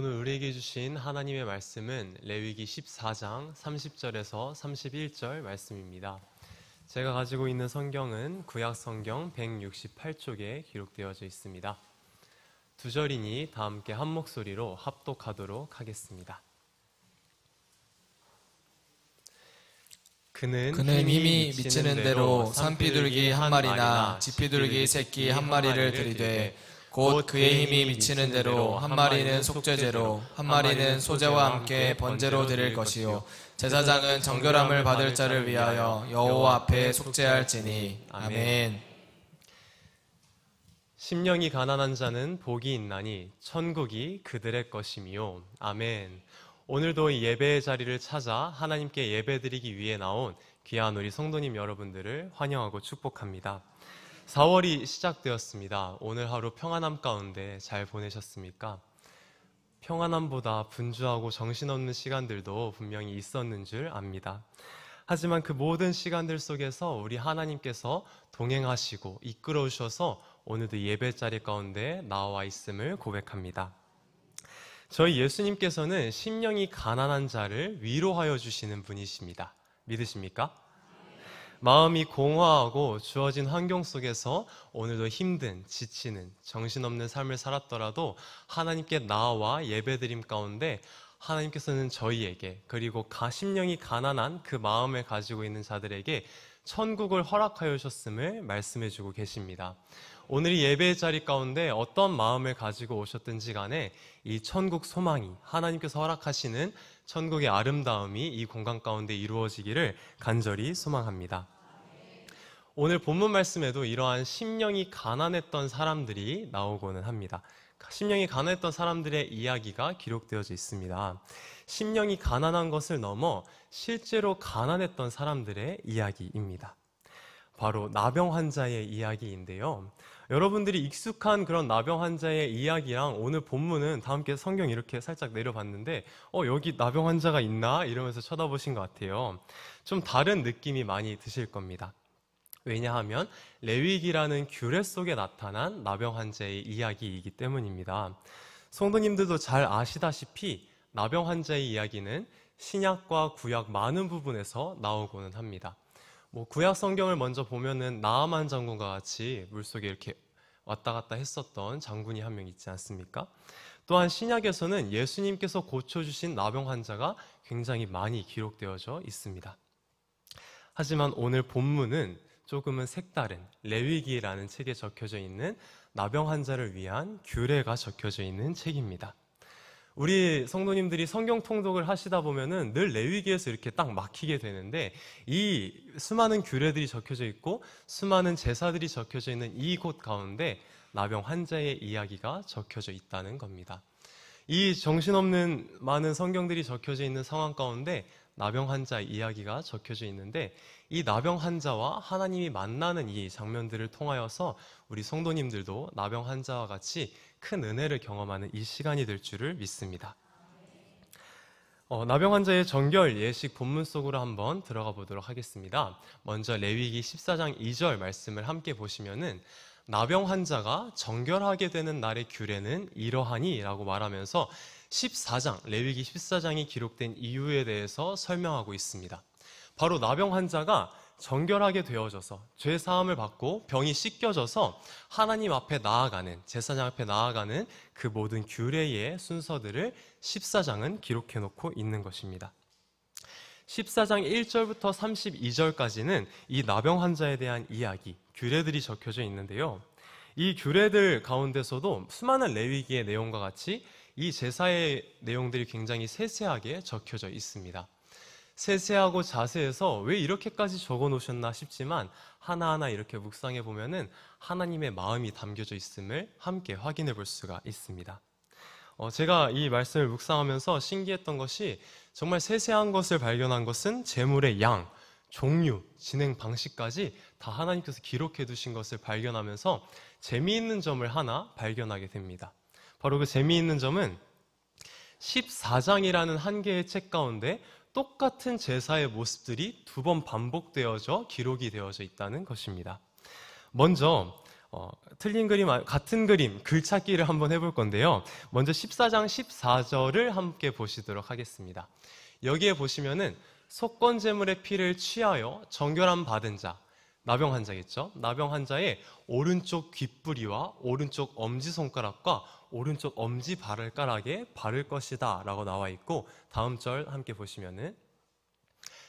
오늘 우리에게 주신 하나님의 말씀은 레위기 14장 30절에서 31절 말씀입니다. 제가 가지고 있는 성경은 구약 성경 168쪽에 기록되어져 있습니다. 두 절이니 다 함께 한 목소리로 합독하도록 하겠습니다. 그는 힘이 미치는 대로 산비둘기 한 마리나 지피둘기 새끼 한 마리를 들이되 곧 그의 힘이 미치는 대로 한 마리는 속죄제로 한 마리는 소제와 함께 번제로 드릴 것이요 제사장은 정결함을 받을 자를 위하여 여호와 앞에 속죄할지니. 아멘. 심령이 가난한 자는 복이 있나니 천국이 그들의 것이미요. 아멘. 오늘도 이 예배의 자리를 찾아 하나님께 예배드리기 위해 나온 귀한 우리 성도님 여러분들을 환영하고 축복합니다. 4월이 시작되었습니다. 오늘 하루 평안함 가운데 잘 보내셨습니까? 평안함보다 분주하고 정신없는 시간들도 분명히 있었는 줄 압니다. 하지만 그 모든 시간들 속에서 우리 하나님께서 동행하시고 이끌어 주셔서 오늘도 예배 자리 가운데 나와 있음을 고백합니다. 저희 예수님께서는 심령이 가난한 자를 위로하여 주시는 분이십니다. 믿으십니까? 마음이 공허하고 주어진 환경 속에서 오늘도 힘든, 지치는, 정신없는 삶을 살았더라도 하나님께 나와 예배드림 가운데 하나님께서는 저희에게, 그리고 심령이 가난한 그 마음을 가지고 있는 자들에게 천국을 허락하여 주셨음을 말씀해 주고 계십니다. 오늘 이 예배의 자리 가운데 어떤 마음을 가지고 오셨든지 간에 이 천국 소망이, 하나님께서 허락하시는 천국의 아름다움이 이 공간 가운데 이루어지기를 간절히 소망합니다. 오늘 본문 말씀에도 이러한 심령이 가난했던 사람들이 나오고는 합니다. 심령이 가난했던 사람들의 이야기가 기록되어져 있습니다. 심령이 가난한 것을 넘어 실제로 가난했던 사람들의 이야기입니다. 바로 나병 환자의 이야기인데요. 여러분들이 익숙한 그런 나병 환자의 이야기랑 오늘 본문은 다 함께 성경 이렇게 살짝 내려봤는데 여기 나병 환자가 있나? 이러면서 쳐다보신 것 같아요. 좀 다른 느낌이 많이 드실 겁니다. 왜냐하면 레위기라는 규례 속에 나타난 나병 환자의 이야기이기 때문입니다. 성도님들도 잘 아시다시피 나병 환자의 이야기는 신약과 구약 많은 부분에서 나오고는 합니다. 구약 성경을 먼저 보면은 나아만 장군과 같이 물속에 이렇게 왔다 갔다 했었던 장군이 한 명 있지 않습니까? 또한 신약에서는 예수님께서 고쳐주신 나병 환자가 굉장히 많이 기록되어져 있습니다. 하지만 오늘 본문은 조금은 색다른 레위기라는 책에 적혀져 있는 나병 환자를 위한 규례가 적혀져 있는 책입니다. 우리 성도님들이 성경 통독을 하시다 보면은 늘 레위기에서 이렇게 딱 막히게 되는데 이 수많은 규례들이 적혀져 있고 수많은 제사들이 적혀져 있는 이곳 가운데 나병 환자의 이야기가 적혀져 있다는 겁니다. 이 정신없는 많은 성경들이 적혀져 있는 상황 가운데 나병 환자 이야기가 적혀져 있는데 이 나병 환자와 하나님이 만나는 이 장면들을 통하여서 우리 성도님들도 나병 환자와 같이 큰 은혜를 경험하는 이 시간이 될 줄을 믿습니다. 나병 환자의 정결 예식 본문 속으로 한번 들어가 보도록 하겠습니다. 먼저 레위기 14장 2절 말씀을 함께 보시면은 나병 환자가 정결하게 되는 날의 규례는 이러하니 라고 말하면서 14장, 레위기 14장이 기록된 이유에 대해서 설명하고 있습니다. 바로 나병 환자가 정결하게 되어져서 죄 사함을 받고 병이 씻겨져서 하나님 앞에 나아가는, 제사장 앞에 나아가는 그 모든 규례의 순서들을 14장은 기록해 놓고 있는 것입니다. 14장 1절부터 32절까지는 이 나병 환자에 대한 이야기, 규례들이 적혀져 있는데요. 이 규례들 가운데서도 수많은 레위기의 내용과 같이 이 제사의 내용들이 굉장히 세세하게 적혀져 있습니다. 세세하고 자세해서 왜 이렇게까지 적어 놓으셨나 싶지만 하나하나 이렇게 묵상해 보면은 하나님의 마음이 담겨져 있음을 함께 확인해 볼 수가 있습니다. 제가 이 말씀을 묵상하면서 신기했던 것이 정말 세세한 것을 발견한 것은 제물의 양, 종류, 진행 방식까지 다 하나님께서 기록해 두신 것을 발견하면서 재미있는 점을 하나 발견하게 됩니다. 바로 그 재미있는 점은 14장이라는 한 개의 책 가운데 똑같은 제사의 모습들이 두 번 반복되어져 기록이 되어져 있다는 것입니다. 먼저 틀린 그림, 같은 그림, 글찾기를 한번 해볼 건데요. 먼저 14장 14절을 함께 보시도록 하겠습니다. 여기에 보시면은 속건 제물의 피를 취하여 정결함 받은 자, 나병 환자겠죠? 나병 환자의 오른쪽 귓부리와 오른쪽 엄지손가락과 오른쪽 엄지발가락에 바를 것이다 라고 나와 있고, 다음 절 함께 보시면은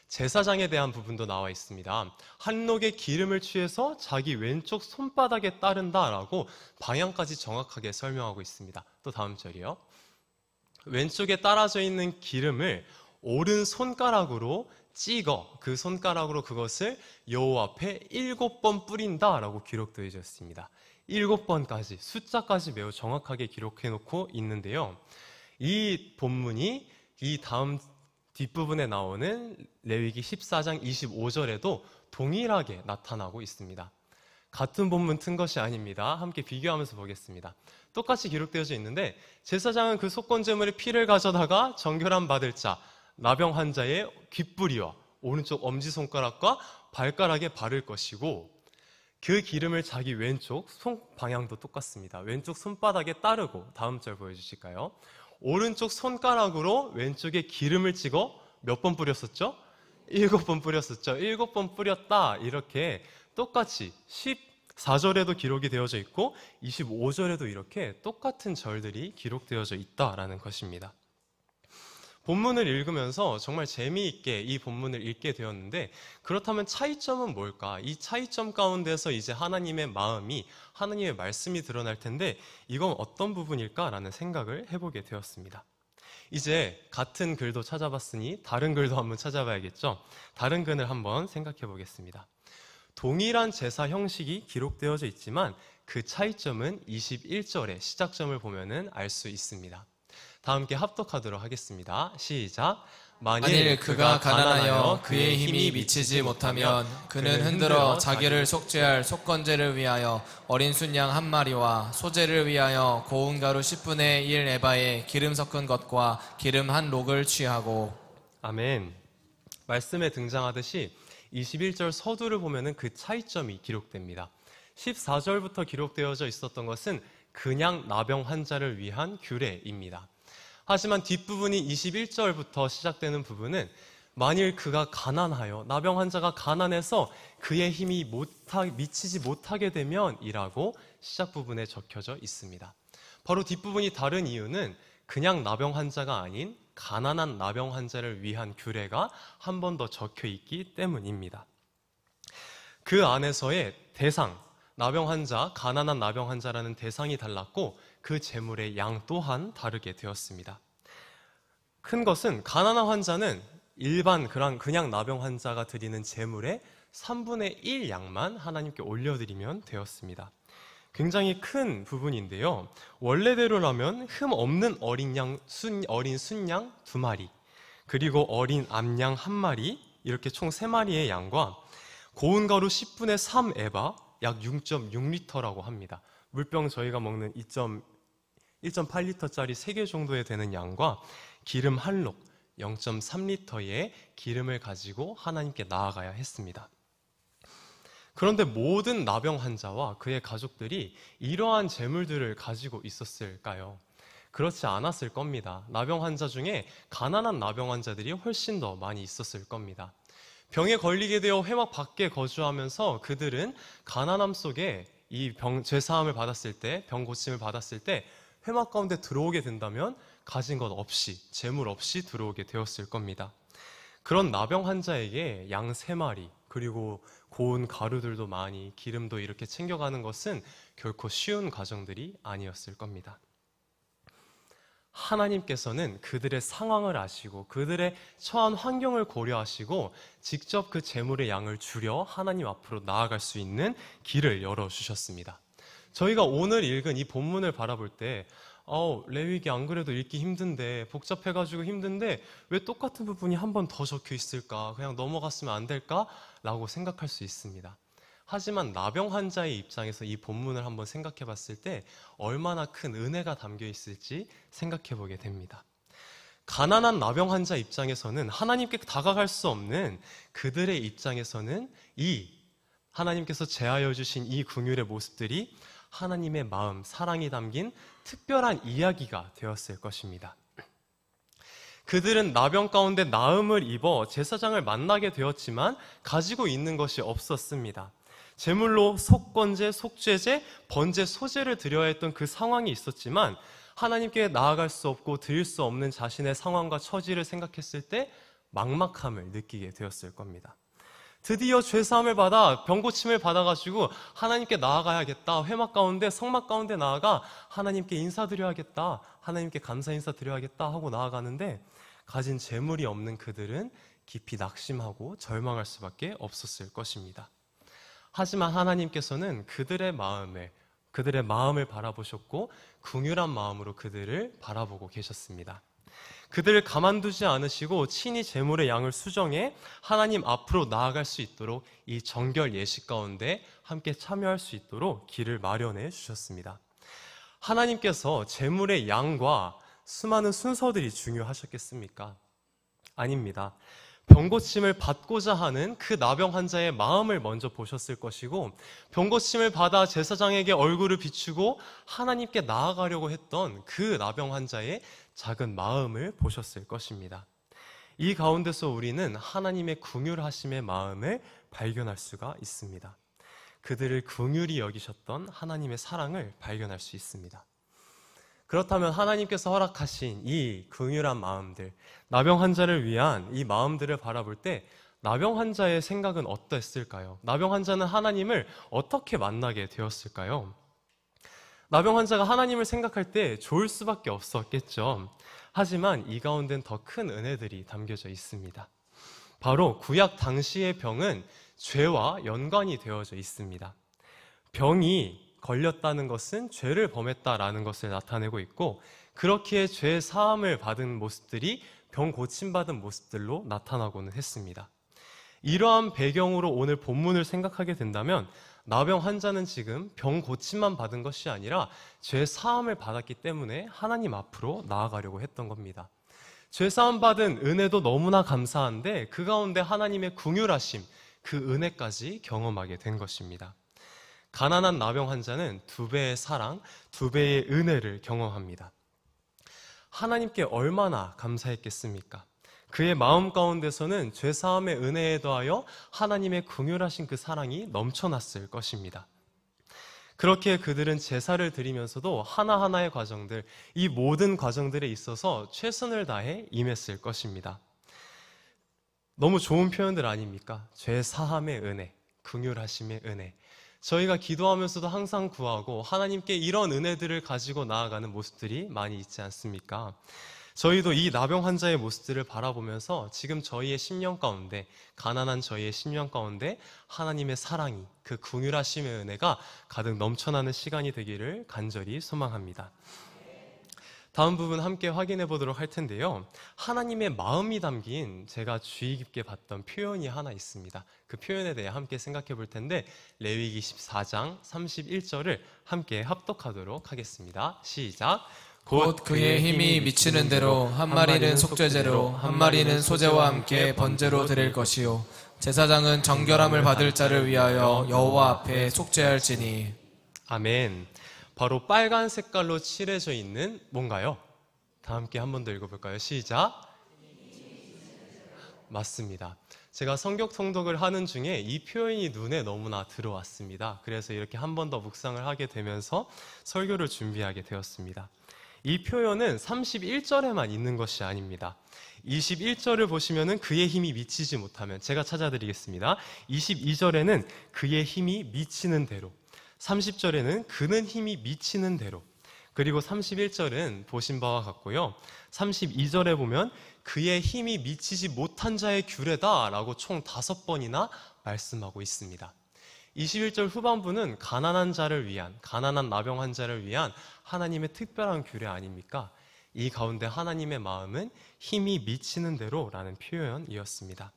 제사장에 대한 부분도 나와 있습니다. 한 녹의 기름을 취해서 자기 왼쪽 손바닥에 따른다 라고 방향까지 정확하게 설명하고 있습니다. 또 다음 절이요. 왼쪽에 따라져 있는 기름을 오른 손가락으로 찍어 그 손가락으로 그것을 여호와 앞에 7번 뿌린다 라고 기록되어 있습니다. 7번까지, 숫자까지 매우 정확하게 기록해 놓고 있는데요. 이 본문이 이 다음 뒷부분에 나오는 레위기 14장 25절에도 동일하게 나타나고 있습니다. 같은 본문 튼 것이 아닙니다. 함께 비교하면서 보겠습니다. 똑같이 기록되어져 있는데, 제사장은 그 속건제물의 피를 가져다가 정결함 받을 자, 나병 환자의 귓부리와 오른쪽 엄지손가락과 발가락에 바를 것이고, 그 기름을 자기 왼쪽 손 방향도 똑같습니다. 왼쪽 손바닥에 따르고, 다음 절 보여주실까요? 오른쪽 손가락으로 왼쪽에 기름을 찍어 몇 번 뿌렸었죠? 7번 뿌렸었죠. 7번 뿌렸다. 이렇게 똑같이 14절에도 기록이 되어져 있고 25절에도 이렇게 똑같은 절들이 기록되어져 있다라는 것입니다. 본문을 읽으면서 정말 재미있게 이 본문을 읽게 되었는데, 그렇다면 차이점은 뭘까? 이 차이점 가운데서 이제 하나님의 마음이, 하나님의 말씀이 드러날 텐데, 이건 어떤 부분일까라는 생각을 해보게 되었습니다. 이제 같은 글도 찾아봤으니 다른 글도 한번 찾아봐야겠죠? 다른 글을 한번 생각해 보겠습니다. 동일한 제사 형식이 기록되어져 있지만 그 차이점은 21절의 시작점을 보면은 알 수 있습니다. 다 함께 합독하도록 하겠습니다. 시작. 만일 그가 가난하여 그의 힘이 미치지 못하면 그는 흔들어 자기를 속죄할 속건제를 위하여 어린 순양 한 마리와 소제를 위하여 고운 가루 10분의 1 에바에 기름 섞은 것과 기름 한 록을 취하고. 아멘. 말씀에 등장하듯이 21절 서두를 보면은 그 차이점이 기록됩니다. 14절부터 기록되어져 있었던 것은 그냥 나병 환자를 위한 규례입니다. 하지만 뒷부분이 21절부터 시작되는 부분은 만일 그가 가난하여, 나병 환자가 가난해서 그의 힘이 미치지 못하게 되면 이라고 시작 부분에 적혀져 있습니다. 바로 뒷부분이 다른 이유는 그냥 나병 환자가 아닌 가난한 나병 환자를 위한 규례가 한 번 더 적혀 있기 때문입니다. 그 안에서의 대상, 나병 환자, 가난한 나병 환자라는 대상이 달랐고 그 제물의 양 또한 다르게 되었습니다. 큰 것은 가난한 환자는 일반 그냥 나병 환자가 드리는 제물의 3분의 1 양만 하나님께 올려드리면 되었습니다. 굉장히 큰 부분인데요. 원래대로라면 흠 없는 어린 순양 2마리, 그리고 어린 암양 1마리, 이렇게 총 3마리의 양과 고운 가루 10분의 3 에바, 약 6.6리터라고 합니다. 물병 저희가 먹는 1.8리터짜리 3개 정도에 되는 양과 기름 한 록 0.3리터의 기름을 가지고 하나님께 나아가야 했습니다. 그런데 모든 나병 환자와 그의 가족들이 이러한 제물들을 가지고 있었을까요? 그렇지 않았을 겁니다. 나병 환자 중에 가난한 나병 환자들이 훨씬 더 많이 있었을 겁니다. 병에 걸리게 되어 회막 밖에 거주하면서 그들은 가난함 속에 이 죄사함을 받았을 때, 병 고침을 받았을 때 회막 가운데 들어오게 된다면 가진 것 없이, 재물 없이 들어오게 되었을 겁니다. 그런 나병 환자에게 양 3마리, 그리고 고운 가루들도 많이, 기름도 이렇게 챙겨가는 것은 결코 쉬운 과정들이 아니었을 겁니다. 하나님께서는 그들의 상황을 아시고 그들의 처한 환경을 고려하시고 직접 그 제물의 양을 줄여 하나님 앞으로 나아갈 수 있는 길을 열어주셨습니다. 저희가 오늘 읽은 이 본문을 바라볼 때 레위기 안 그래도 읽기 힘든데, 복잡해가지고 힘든데 왜 똑같은 부분이 한 번 더 적혀 있을까? 그냥 넘어갔으면 안 될까? 라고 생각할 수 있습니다. 하지만 나병 환자의 입장에서 이 본문을 한번 생각해 봤을 때 얼마나 큰 은혜가 담겨 있을지 생각해 보게 됩니다. 가난한 나병 환자 입장에서는 하나님께 다가갈 수 없는 그들의 입장에서는 이 하나님께서 제하여 주신 이 긍휼의 모습들이 하나님의 마음, 사랑이 담긴 특별한 이야기가 되었을 것입니다. 그들은 나병 가운데 나음을 입어 제사장을 만나게 되었지만 가지고 있는 것이 없었습니다. 제물로 속건제, 속죄제, 번제, 소제를 드려야 했던 그 상황이 있었지만 하나님께 나아갈 수 없고 드릴 수 없는 자신의 상황과 처지를 생각했을 때 막막함을 느끼게 되었을 겁니다. 드디어 죄사함을 받아 병고침을 받아가지고 하나님께 나아가야겠다. 회막 가운데 성막 가운데 나아가 하나님께 인사드려야겠다. 하나님께 감사 인사 드려야겠다 하고 나아가는데 가진 재물이 없는 그들은 깊이 낙심하고 절망할 수밖에 없었을 것입니다. 하지만 하나님께서는 그들의 마음을 바라보셨고 긍휼한 마음으로 그들을 바라보고 계셨습니다. 그들을 가만두지 않으시고 친히 제물의 양을 수정해 하나님 앞으로 나아갈 수 있도록 이 정결 예식 가운데 함께 참여할 수 있도록 길을 마련해 주셨습니다. 하나님께서 제물의 양과 수많은 순서들이 중요하셨겠습니까? 아닙니다. 병고침을 받고자 하는 그 나병 환자의 마음을 먼저 보셨을 것이고 병고침을 받아 제사장에게 얼굴을 비추고 하나님께 나아가려고 했던 그 나병 환자의 작은 마음을 보셨을 것입니다. 이 가운데서 우리는 하나님의 긍휼하심의 마음을 발견할 수가 있습니다. 그들을 긍휼히 여기셨던 하나님의 사랑을 발견할 수 있습니다. 그렇다면 하나님께서 허락하신 이 긍휼한 마음들, 나병 환자를 위한 이 마음들을 바라볼 때 나병 환자의 생각은 어땠을까요? 나병 환자는 하나님을 어떻게 만나게 되었을까요? 나병 환자가 하나님을 생각할 때 좋을 수밖에 없었겠죠. 하지만 이 가운데는 더 큰 은혜들이 담겨져 있습니다. 바로 구약 당시의 병은 죄와 연관이 되어져 있습니다. 병이 걸렸다는 것은 죄를 범했다라는 것을 나타내고 있고 그렇기에 죄 사함을 받은 모습들이 병 고침받은 모습들로 나타나고는 했습니다. 이러한 배경으로 오늘 본문을 생각하게 된다면 나병 환자는 지금 병 고침만 받은 것이 아니라 죄 사함을 받았기 때문에 하나님 앞으로 나아가려고 했던 겁니다. 죄 사함 받은 은혜도 너무나 감사한데 그 가운데 하나님의 긍휼하심, 그 은혜까지 경험하게 된 것입니다. 가난한 나병 환자는 2배의 사랑, 2배의 은혜를 경험합니다. 하나님께 얼마나 감사했겠습니까? 그의 마음 가운데서는 죄사함의 은혜에 더하여 하나님의 긍휼하신 그 사랑이 넘쳐났을 것입니다. 그렇게 그들은 제사를 드리면서도 하나하나의 과정들, 이 모든 과정들에 있어서 최선을 다해 임했을 것입니다. 너무 좋은 표현들 아닙니까? 죄사함의 은혜, 긍휼하심의 은혜. 저희가 기도하면서도 항상 구하고 하나님께 이런 은혜들을 가지고 나아가는 모습들이 많이 있지 않습니까? 저희도 이 나병 환자의 모습들을 바라보면서 지금 저희의 심령 가운데, 가난한 저희의 심령 가운데 하나님의 사랑이, 그 긍휼하심의 은혜가 가득 넘쳐나는 시간이 되기를 간절히 소망합니다. 다음 부분 함께 확인해 보도록 할 텐데요. 하나님의 마음이 담긴 제가 주의 깊게 봤던 표현이 하나 있습니다. 그 표현에 대해 함께 생각해 볼 텐데 레위기 14장 31절을 함께 합독하도록 하겠습니다. 시작. 곧 그의 힘이 미치는 대로 한 마리는 속죄제로 한 마리는 소제와 함께 번제로 드릴 것이요 제사장은 정결함을 받을 자를 위하여 여호와 앞에 속죄할지니. 아멘. 바로 빨간 색깔로 칠해져 있는 뭔가요? 다 함께 한 번 더 읽어볼까요? 시작. 맞습니다. 제가 성경 통독을 하는 중에 이 표현이 눈에 너무나 들어왔습니다. 그래서 이렇게 한 번 더 묵상을 하게 되면서 설교를 준비하게 되었습니다. 이 표현은 31절에만 있는 것이 아닙니다. 21절을 보시면은 그의 힘이 미치지 못하면, 제가 찾아드리겠습니다. 22절에는 그의 힘이 미치는 대로, 30절에는 그는 힘이 미치는 대로, 그리고 31절은 보신 바와 같고요. 32절에 보면 그의 힘이 미치지 못한 자의 규례다 라고 총 5번이나 말씀하고 있습니다. 21절 후반부는 가난한 자를 위한, 가난한 나병 환자를 위한 하나님의 특별한 규례 아닙니까? 이 가운데 하나님의 마음은 힘이 미치는 대로 라는 표현이었습니다.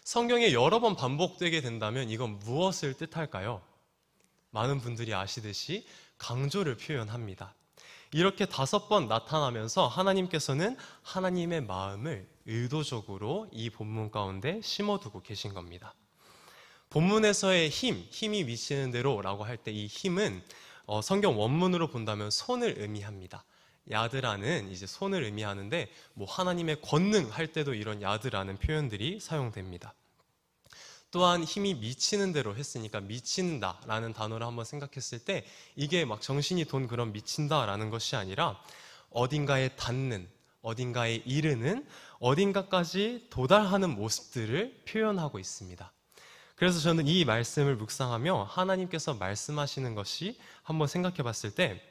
성경에 여러 번 반복되게 된다면 이건 무엇을 뜻할까요? 많은 분들이 아시듯이 강조를 표현합니다. 이렇게 5번 나타나면서 하나님께서는 하나님의 마음을 의도적으로 이 본문 가운데 심어두고 계신 겁니다. 본문에서의 힘이 미치는 대로라고 할 때 이 힘은 성경 원문으로 본다면 손을 의미합니다. 야드라는 이제 손을 의미하는데 하나님의 권능 할 때도 이런 야드라는 표현들이 사용됩니다. 또한 힘이 미치는 대로 했으니까 미친다라는 단어를 한번 생각했을 때 이게 막 정신이 돈 그런 미친다라는 것이 아니라 어딘가에 닿는, 어딘가에 이르는, 어딘가까지 도달하는 모습들을 표현하고 있습니다. 그래서 저는 이 말씀을 묵상하며 하나님께서 말씀하시는 것이 한번 생각해 봤을 때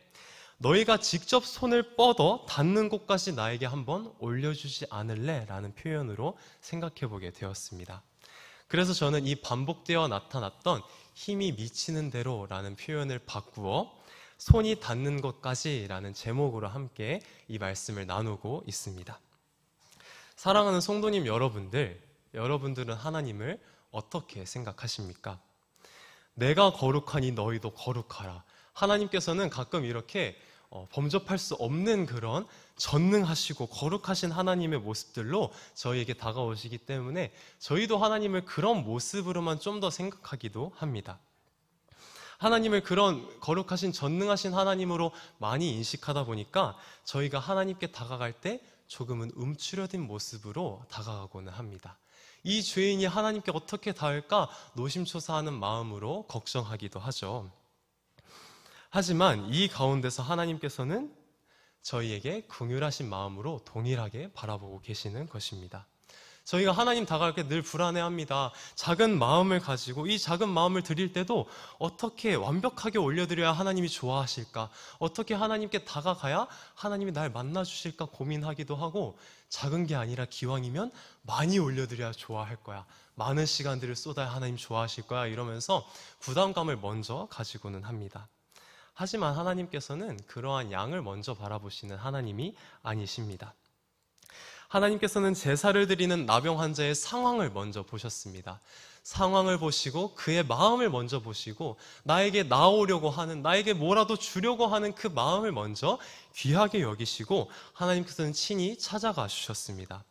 너희가 직접 손을 뻗어 닿는 곳까지 나에게 한번 올려주지 않을래? 라는 표현으로 생각해 보게 되었습니다. 그래서 저는 이 반복되어 나타났던 힘이 미치는 대로라는 표현을 바꾸어 손이 닿는 것까지라는 제목으로 함께 이 말씀을 나누고 있습니다. 사랑하는 성도님 여러분들은 하나님을 어떻게 생각하십니까? 내가 거룩하니 너희도 거룩하라. 하나님께서는 가끔 이렇게 범접할 수 없는 그런 전능하시고 거룩하신 하나님의 모습들로 저희에게 다가오시기 때문에 저희도 하나님을 그런 모습으로만 좀 더 생각하기도 합니다. 하나님을 그런 거룩하신 전능하신 하나님으로 많이 인식하다 보니까 저희가 하나님께 다가갈 때 조금은 움츠러든 모습으로 다가가고는 합니다. 이 죄인이 하나님께 어떻게 닿을까 노심초사하는 마음으로 걱정하기도 하죠. 하지만 이 가운데서 하나님께서는 저희에게 긍휼하신 마음으로 동일하게 바라보고 계시는 것입니다. 저희가 하나님 다가갈 때 늘 불안해합니다. 작은 마음을 가지고 이 작은 마음을 드릴 때도 어떻게 완벽하게 올려드려야 하나님이 좋아하실까? 어떻게 하나님께 다가가야 하나님이 날 만나주실까 고민하기도 하고 작은 게 아니라 기왕이면 많이 올려드려야 좋아할 거야. 많은 시간들을 쏟아야 하나님 좋아하실 거야. 이러면서 부담감을 먼저 가지고는 합니다. 하지만 하나님께서는 그러한 양을 먼저 바라보시는 하나님이 아니십니다. 하나님께서는 제사를 드리는 나병 환자의 상황을 먼저 보셨습니다. 상황을 보시고 그의 마음을 먼저 보시고 나에게 나오려고 하는, 나에게 뭐라도 주려고 하는 그 마음을 먼저 귀하게 여기시고 하나님께서는 친히 찾아가 주셨습니다.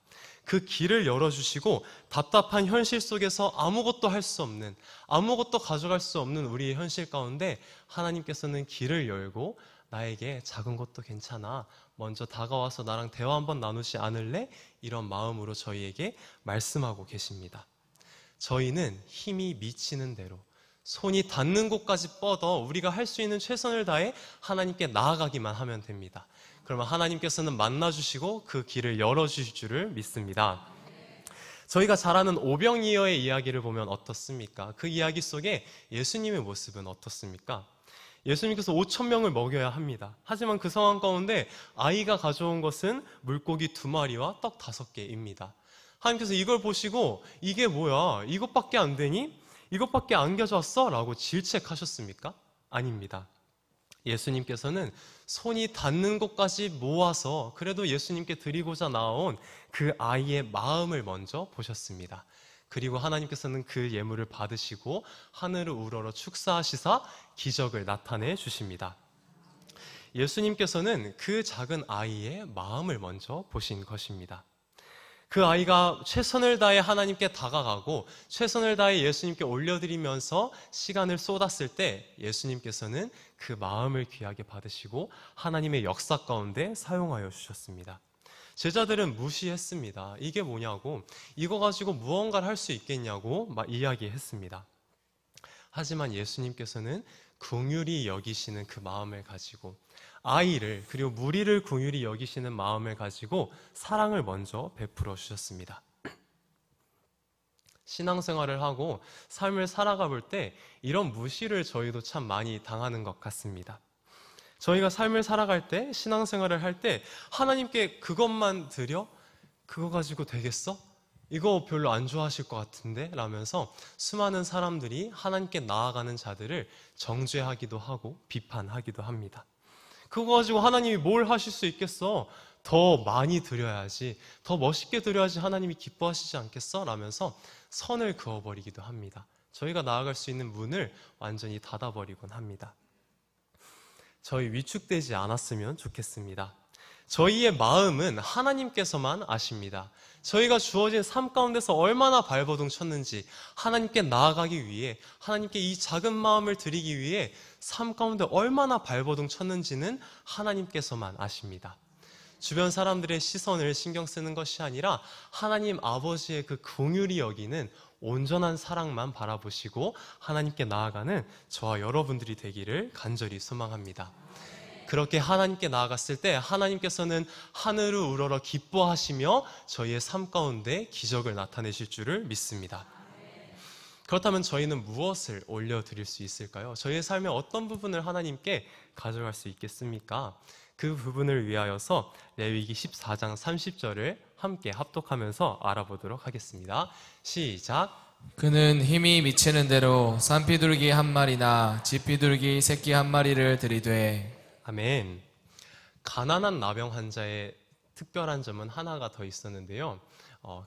그 길을 열어주시고 답답한 현실 속에서 아무것도 할 수 없는, 아무것도 가져갈 수 없는 우리의 현실 가운데 하나님께서는 길을 열고 나에게 작은 것도 괜찮아, 먼저 다가와서 나랑 대화 한번 나누지 않을래? 이런 마음으로 저희에게 말씀하고 계십니다. 저희는 힘이 미치는 대로 손이 닿는 곳까지 뻗어 우리가 할 수 있는 최선을 다해 하나님께 나아가기만 하면 됩니다. 그러면 하나님께서는 만나주시고 그 길을 열어주실 줄을 믿습니다. 저희가 잘 아는 오병이어의 이야기를 보면 어떻습니까? 그 이야기 속에 예수님의 모습은 어떻습니까? 예수님께서 5,000명을 먹여야 합니다. 하지만 그 상황 가운데 아이가 가져온 것은 물고기 2마리와 떡 5개입니다. 하나님께서 이걸 보시고 이게 뭐야? 이것밖에 안 되니? 이것밖에 안 가져왔어? 라고 질책하셨습니까? 아닙니다. 예수님께서는 손이 닿는 곳까지 모아서 그래도 예수님께 드리고자 나온 그 아이의 마음을 먼저 보셨습니다. 그리고 하나님께서는 그 예물을 받으시고 하늘을 우러러 축사하시사 기적을 나타내 주십니다. 예수님께서는 그 작은 아이의 마음을 먼저 보신 것입니다. 그 아이가 최선을 다해 하나님께 다가가고 최선을 다해 예수님께 올려드리면서 시간을 쏟았을 때 예수님께서는 그 마음을 귀하게 받으시고 하나님의 역사 가운데 사용하여 주셨습니다. 제자들은 무시했습니다. 이게 뭐냐고, 이거 가지고 무언가를 할 수 있겠냐고 막 이야기했습니다. 하지만 예수님께서는 긍휼히 여기시는 그 마음을 가지고 아이를, 그리고 무리를 긍휼히 여기시는 마음을 가지고 사랑을 먼저 베풀어 주셨습니다. 신앙생활을 하고 삶을 살아가 볼 때 이런 무시를 저희도 참 많이 당하는 것 같습니다. 저희가 삶을 살아갈 때, 신앙생활을 할 때 하나님께 그것만 드려? 그거 가지고 되겠어? 이거 별로 안 좋아하실 것 같은데? 라면서 수많은 사람들이 하나님께 나아가는 자들을 정죄하기도 하고 비판하기도 합니다. 그거 가지고 하나님이 뭘 하실 수 있겠어? 더 많이 드려야지, 더 멋있게 드려야지 하나님이 기뻐하시지 않겠어? 라면서 선을 그어버리기도 합니다. 저희가 나아갈 수 있는 문을 완전히 닫아버리곤 합니다. 저희 위축되지 않았으면 좋겠습니다. 저희의 마음은 하나님께서만 아십니다. 저희가 주어진 삶 가운데서 얼마나 발버둥 쳤는지 하나님께 나아가기 위해, 하나님께 이 작은 마음을 드리기 위해 삶 가운데 얼마나 발버둥 쳤는지는 하나님께서만 아십니다. 주변 사람들의 시선을 신경 쓰는 것이 아니라 하나님 아버지의 그 긍휼히 여기는 온전한 사랑만 바라보시고 하나님께 나아가는 저와 여러분들이 되기를 간절히 소망합니다. 그렇게 하나님께 나아갔을 때 하나님께서는 하늘을 우러러 기뻐하시며 저희의 삶 가운데 기적을 나타내실 줄을 믿습니다. 그렇다면 저희는 무엇을 올려드릴 수 있을까요? 저희의 삶의 어떤 부분을 하나님께 가져갈 수 있겠습니까? 그 부분을 위하여서 레위기 14장 30절을 함께 합독하면서 알아보도록 하겠습니다. 시작. 그는 힘이 미치는 대로 산비둘기 한 마리나 집비둘기 새끼 한 마리를 들이되. 아멘. 가난한 나병 환자의 특별한 점은 하나가 더 있었는데요.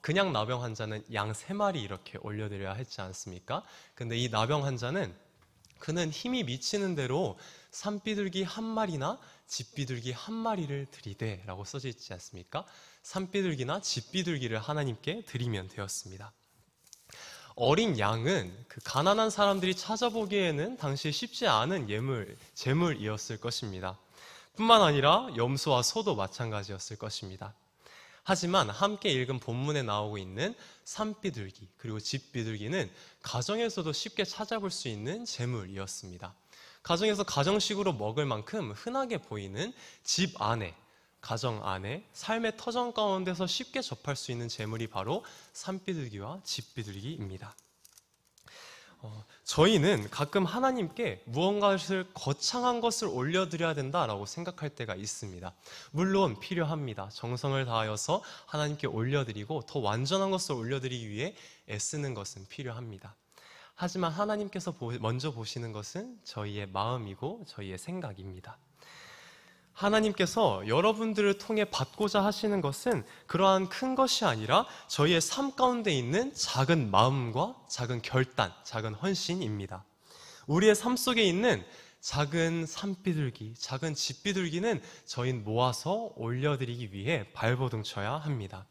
그냥 나병 환자는 양 3마리 이렇게 올려드려야 했지 않습니까? 근데 이 나병 환자는 그는 힘이 미치는 대로 산비둘기 한 마리나 집비둘기 한 마리를 드리되 라고 써져 있지 않습니까? 산비둘기나 집비둘기를 하나님께 드리면 되었습니다. 어린 양은 그 가난한 사람들이 찾아보기에는 당시 쉽지 않은 재물이었을 것입니다. 뿐만 아니라 염소와 소도 마찬가지였을 것입니다. 하지만 함께 읽은 본문에 나오고 있는 산비둘기 그리고 집비둘기는 가정에서도 쉽게 찾아볼 수 있는 재물이었습니다. 가정에서 가정식으로 먹을 만큼 흔하게 보이는 집 안에, 가정 안에, 삶의 터전 가운데서 쉽게 접할 수 있는 재물이 바로 산비둘기와 집비둘기입니다. 저희는 가끔 하나님께 무언가를 거창한 것을 올려드려야 된다라고 생각할 때가 있습니다. 물론 필요합니다. 정성을 다하여서 하나님께 올려드리고 더 완전한 것을 올려드리기 위해 애쓰는 것은 필요합니다. 하지만 하나님께서 먼저 보시는 것은 저희의 마음이고 저희의 생각입니다. 하나님께서 여러분들을 통해 받고자 하시는 것은 그러한 큰 것이 아니라 저희의 삶 가운데 있는 작은 마음과 작은 결단, 작은 헌신입니다. 우리의 삶 속에 있는 작은 산비둘기, 작은 집비둘기는 저희는 모아서 올려드리기 위해 발버둥 쳐야 합니다.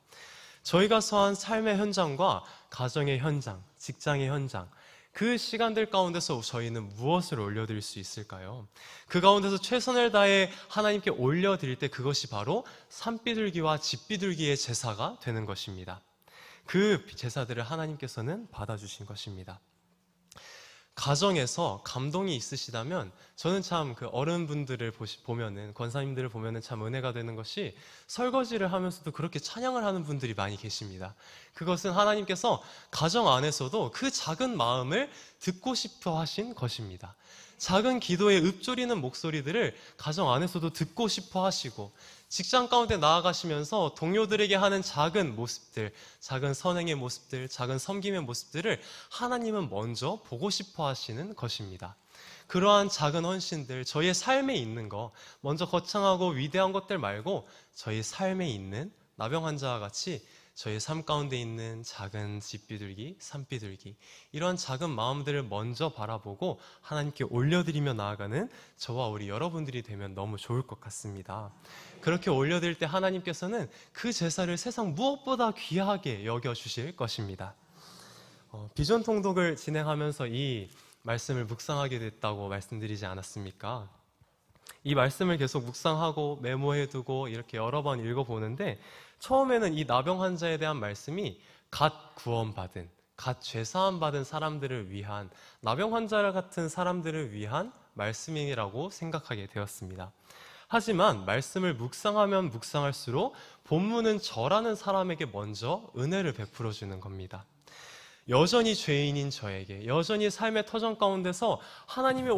저희가 처한 삶의 현장과 가정의 현장, 직장의 현장, 그 시간들 가운데서 저희는 무엇을 올려드릴 수 있을까요? 그 가운데서 최선을 다해 하나님께 올려드릴 때 그것이 바로 산비둘기와 집비둘기의 제사가 되는 것입니다. 그 제사들을 하나님께서는 받아주신 것입니다. 가정에서 감동이 있으시다면 저는 참 그 어른분들을 보면은, 권사님들을 보면은 참 은혜가 되는 것이 설거지를 하면서도 그렇게 찬양을 하는 분들이 많이 계십니다. 그것은 하나님께서 가정 안에서도 그 작은 마음을 듣고 싶어 하신 것입니다. 작은 기도에 읊조리는 목소리들을 가정 안에서도 듣고 싶어 하시고, 직장 가운데 나아가시면서 동료들에게 하는 작은 모습들, 작은 선행의 모습들, 작은 섬김의 모습들을 하나님은 먼저 보고 싶어 하시는 것입니다. 그러한 작은 헌신들, 저희의 삶에 있는 거, 먼저 거창하고 위대한 것들 말고 저희 삶에 있는 나병 환자와 같이 저희 삶 가운데 있는 작은 집비둘기, 산비둘기, 이런 작은 마음들을 먼저 바라보고 하나님께 올려드리며 나아가는 저와 우리 여러분들이 되면 너무 좋을 것 같습니다. 그렇게 올려드릴 때 하나님께서는 그 제사를 세상 무엇보다 귀하게 여겨주실 것입니다. 비전 통독을 진행하면서 이 말씀을 묵상하게 됐다고 말씀드리지 않았습니까? 이 말씀을 계속 묵상하고 메모해두고 이렇게 여러 번 읽어보는데, 처음에는 이 나병 환자에 대한 말씀이 갓 구원받은, 갓 죄사함 받은 사람들을 위한, 나병 환자 같은 사람들을 위한 말씀이라고 생각하게 되었습니다. 하지만 말씀을 묵상하면 묵상할수록 본문은 저라는 사람에게 먼저 은혜를 베풀어 주는 겁니다. 여전히 죄인인 저에게, 여전히 삶의 터전 가운데서 하나님께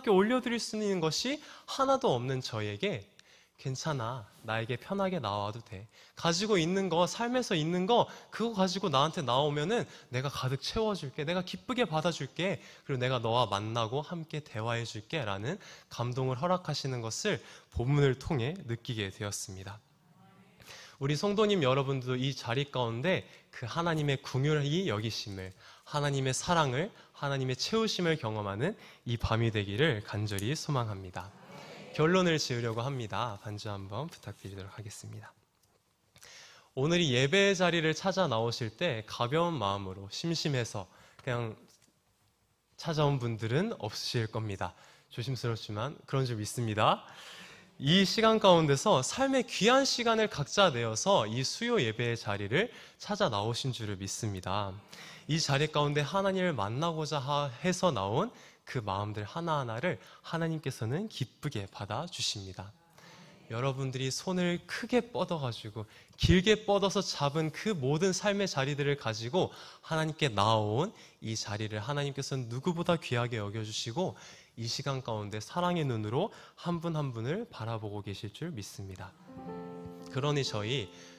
올려드릴 수 있는 것이 하나도 없는 저에게, 괜찮아, 나에게 편하게 나와도 돼, 가지고 있는 거, 삶에서 있는 거, 그거 가지고 나한테 나오면은 내가 가득 채워줄게, 내가 기쁘게 받아줄게, 그리고 내가 너와 만나고 함께 대화해줄게 라는 감동을 허락하시는 것을 본문을 통해 느끼게 되었습니다. 우리 성도님 여러분도 이 자리 가운데 그 하나님의 긍휼히 여기심을, 하나님의 사랑을, 하나님의 채우심을 경험하는 이 밤이 되기를 간절히 소망합니다. 결론을 지으려고 합니다. 반주 한번 부탁드리도록 하겠습니다. 오늘 이 예배의 자리를 찾아 나오실 때 가벼운 마음으로 심심해서 그냥 찾아온 분들은 없으실 겁니다. 조심스럽지만 그런 줄 믿습니다. 이 시간 가운데서 삶의 귀한 시간을 각자 내어서 이 수요 예배의 자리를 찾아 나오신 줄을 믿습니다. 이 자리 가운데 하나님을 만나고자 해서 나온 그 마음들 하나하나를 하나님께서는 기쁘게 받아주십니다. 여러분들이 손을 크게 뻗어가지고 길게 뻗어서 잡은 그 모든 삶의 자리들을 가지고 하나님께 나아온 이 자리를 하나님께서는 누구보다 귀하게 여겨주시고 이 시간 가운데 사랑의 눈으로 한 분 한 분을 바라보고 계실 줄 믿습니다. 그러니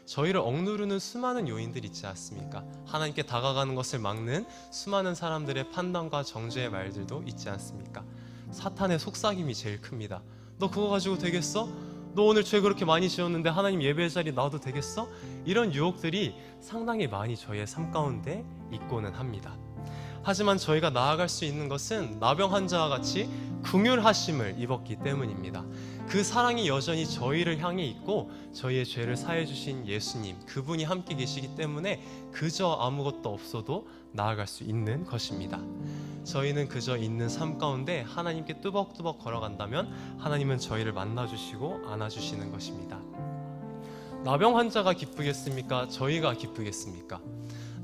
저희를 억누르는 수많은 요인들 있지 않습니까? 하나님께 다가가는 것을 막는 수많은 사람들의 판단과 정죄의 말들도 있지 않습니까? 사탄의 속삭임이 제일 큽니다. 너 그거 가지고 되겠어? 너 오늘 죄 그렇게 많이 지었는데 하나님 예배의 자리 나와도 되겠어? 이런 유혹들이 상당히 많이 저희의 삶 가운데 있고는 합니다. 하지만 저희가 나아갈 수 있는 것은 나병 환자와 같이 긍휼하심을 입었기 때문입니다. 그 사랑이 여전히 저희를 향해 있고 저희의 죄를 사해 주신 예수님, 그분이 함께 계시기 때문에 그저 아무것도 없어도 나아갈 수 있는 것입니다. 저희는 그저 있는 삶 가운데 하나님께 뚜벅뚜벅 걸어간다면 하나님은 저희를 만나주시고 안아주시는 것입니다. 나병 환자가 기쁘겠습니까? 저희가 기쁘겠습니까?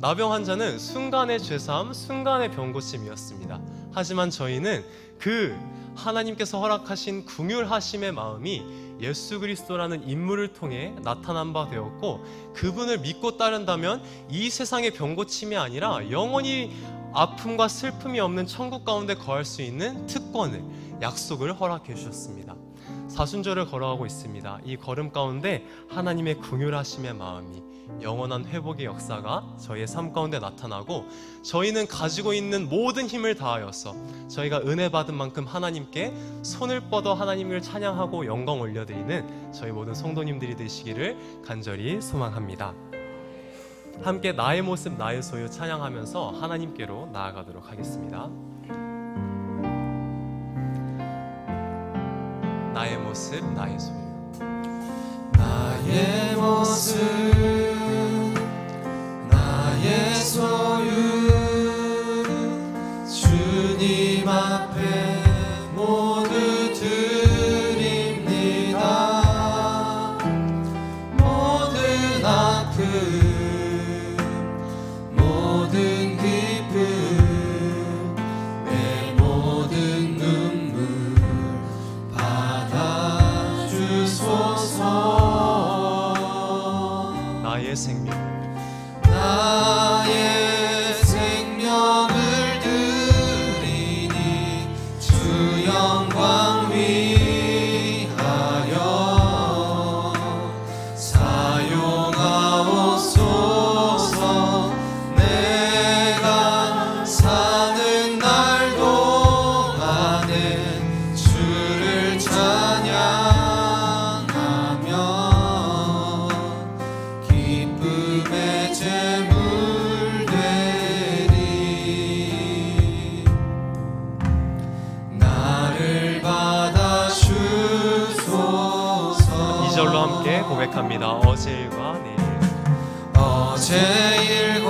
나병 환자는 순간의 죄사함, 순간의 병고침이었습니다. 하지만 저희는 그 하나님께서 허락하신 긍휼하심의 마음이 예수 그리스도라는 인물을 통해 나타난 바 되었고, 그분을 믿고 따른다면 이 세상의 병고침이 아니라 영원히 아픔과 슬픔이 없는 천국 가운데 거할 수 있는 특권을, 약속을 허락해 주셨습니다. 사순절을 걸어가고 있습니다. 이 걸음 가운데 하나님의 긍휼하심의 마음이, 영원한 회복의 역사가 저희의 삶 가운데 나타나고, 저희는 가지고 있는 모든 힘을 다하여서 저희가 은혜 받은 만큼 하나님께 손을 뻗어 하나님을 찬양하고 영광 올려드리는 저희 모든 성도님들이 되시기를 간절히 소망합니다. 함께 나의 모습 나의 소유 찬양하면서 하나님께로 나아가도록 하겠습니다. 나의 모습 나의 소유. 나의 모습 나의 소유, 주님 앞에 모두 드립니다. 모든 아픔 모든 기쁨 내 모든 눈물 받아주소서. 나의 생명 나의 생명을 드리니 주 영광 위하여 사용하옵소서. 내가 사는 날 동안에 주를 찬양하며 기쁨의 제물 되리. 나를 받아주소서. 2절로 함께 고백합니다. 어제 일과 내일 어제 일과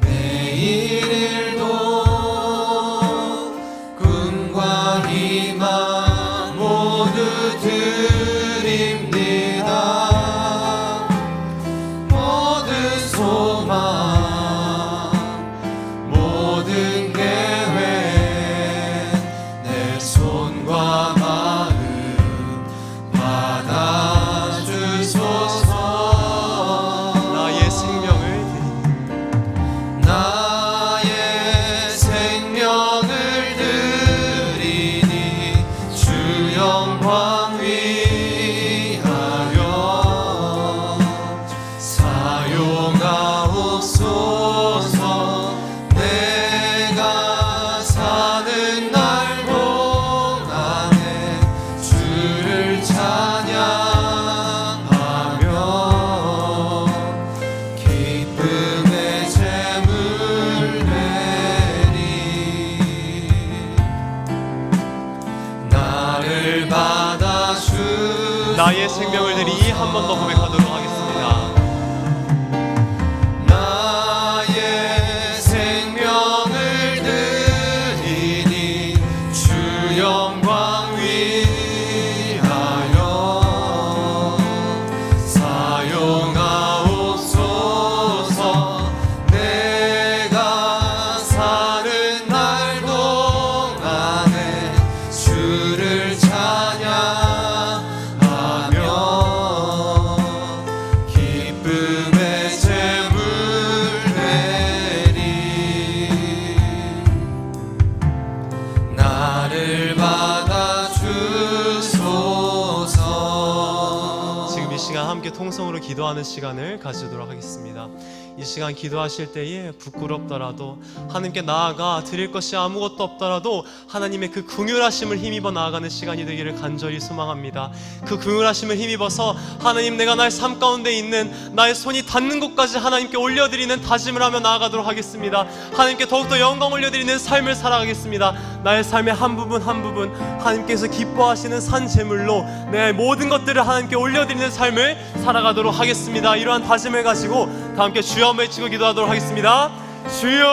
내일 일도 꿈과 희망 모두 드립니다. 모든 소망 모든 계획 내 손과 마음 받아주소서. 나의 생명을 나의 생명을 드리니 주 영광 위 나의 생명을 드리니 한 번 더 고백하도록 하겠습니다. 나의 생명을 드리니 주 영광 위하여 사용하옵소서. 내가 사는 날 동안에 주를 찬양하며 기쁨의 제물 되리. 나를 받아 주소서. 지금 이 시간 함께 통성으로 기도하는 시간을 가지도록 하겠습니다. 이 시간 기도하실 때에 부끄럽더라도 하나님께 나아가 드릴 것이 아무것도 없더라도 하나님의 그 긍휼하심을 힘입어 나아가는 시간이 되기를 간절히 소망합니다. 그 긍휼하심을 힘입어서 하나님, 내가 나의 삶 가운데 있는 나의 손이 닿는 곳까지 하나님께 올려드리는 다짐을 하며 나아가도록 하겠습니다. 하나님께 더욱더 영광 올려드리는 삶을 살아가겠습니다. 나의 삶의 한 부분 한 부분 하나님께서 기뻐하시는 산 제물로 내 모든 것들을 하나님께 올려드리는 삶을 살아가도록 하겠습니다. 이러한 다짐을 가지고 다 함께 주여 한번 외치고 기도하도록 하겠습니다. 주여,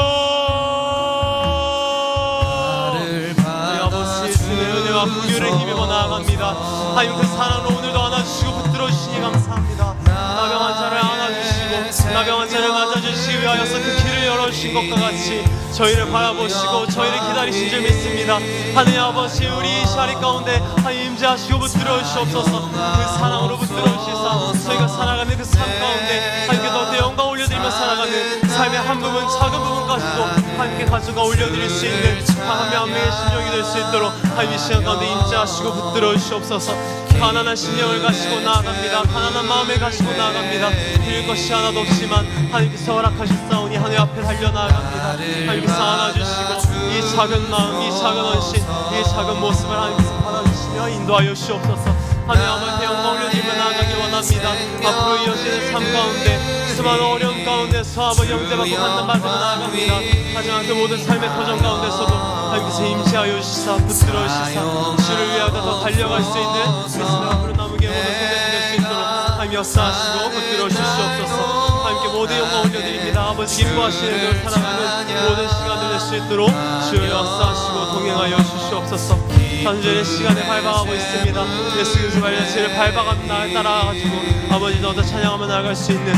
우리 아버지 주의 은혜와 긍휼을 힘입어 나아갑니다. 하나님, 그 사랑으로 오늘도 안아주시고 붙들어 주시니 감사합니다. 나병한 자를 안아주시고 나병한 자를 맞아주시기 위하여서 그 길을 열어주신 것과 같이 저희를 바라보시고 저희를 기다리신 줄 믿습니다. 하나님 아버지, 우리 이 자리 가운데 하나님 임재하시고 붙들어 주시옵소서. 그 사랑으로 붙들어 주시사 저희가 살아가는 그 삶 가운데 하나님께 더 영광 올려드리며 살아가는 삶의 한 부분 작은 부분까지도 하나님께 가져가 올려드릴 수 있는 한 명 한 명의 심령이 될 수 있도록 하나님 이 시간 가운데 임재하시고 붙들어 주시옵소서. 가난한 심령을 가지고 나아갑니다. 가난한 마음을 가지고 나아갑니다. 드릴 것이 하나도 없지만 하나님께서 허락하셨사오니 하늘 앞에 달려나아갑니다. 하나님께서 안아주시고 이 작은 마음, 이 작은 헌신, 이 작은 모습을 하나님께서 받아주시며 인도하여 주시옵소서. 하나님 아버지, 영광 올려드리며 나아가기 원합니다. 앞으로 이어지는 삶 가운데 수많은 어려움 가운데서 아버지 영접받고 판단받으며 나아갑니다. 하지만 그 모든 삶의 터전 가운데서도 하나님께서 임재하여 주시사 붙들어 주시사 주를 위하여 더 달려갈 수 있는 우리 앞으로 남은 모든 손대가 될 수 있도록 하나님 역사하시고 붙들어 주시옵소서. 하나님께 모든 영광 올려드립니다. 아버지 기뻐하시는 늘 살아가는 모든 시간을 낼 수 있도록 주를 역사하시고 동행하여 주시옵소서. 현재의 시간에 밟아가고 있습니다. 예수 그리스도의 자체를 밟아가며 나를 따라가지고 아버지 너도 찬양하며 나아갈 수 있는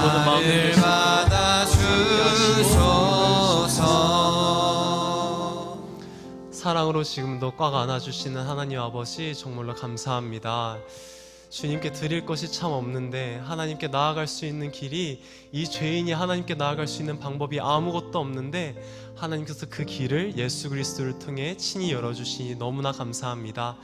모든 마음을 받아 주소서. 사랑으로 지금도 꽉 안아주시는 하나님 아버지, 정말로 감사합니다. 주님께 드릴 것이 참 없는데 하나님께 나아갈 수 있는 길이, 이 죄인이 하나님께 나아갈 수 있는 방법이 아무것도 없는데 하나님께서 그 길을 예수 그리스도를 통해 친히 열어주시니 너무나 감사합니다.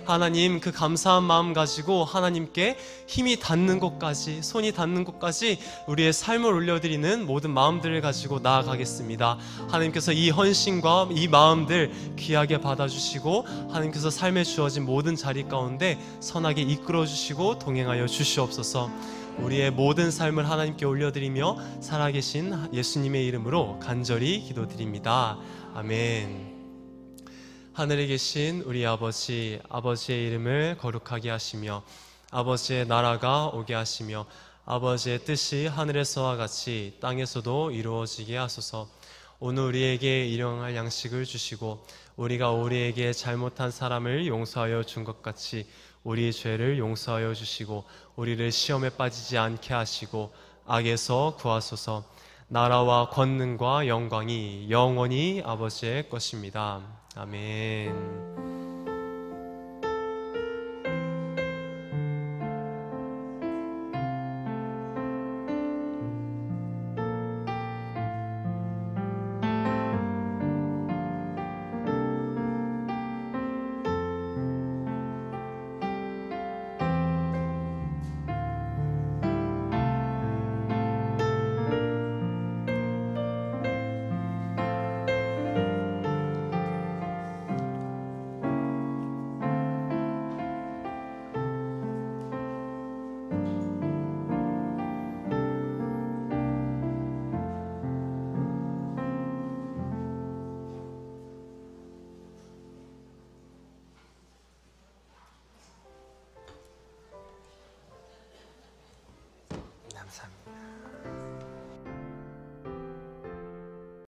하나님, 그 감사한 마음 가지고 하나님께 힘이 닿는 곳까지, 손이 닿는 곳까지 우리의 삶을 올려드리는 모든 마음들을 가지고 나아가겠습니다. 하나님께서 이 헌신과 이 마음들 귀하게 받아주시고 하나님께서 삶에 주어진 모든 자리 가운데 선하게 이끌어주시고 동행하여 주시옵소서. 우리의 모든 삶을 하나님께 올려드리며 살아계신 예수님의 이름으로 간절히 기도드립니다. 아멘. 하늘에 계신 우리 아버지, 아버지의 이름을 거룩하게 하시며 아버지의 나라가 오게 하시며 아버지의 뜻이 하늘에서와 같이 땅에서도 이루어지게 하소서. 오늘 우리에게 일용할 양식을 주시고 우리가 우리에게 잘못한 사람을 용서하여 준 것 같이 우리의 죄를 용서하여 주시고 우리를 시험에 빠지지 않게 하시고 악에서 구하소서. 나라와 권능과 영광이 영원히 아버지의 것입니다. 아멘.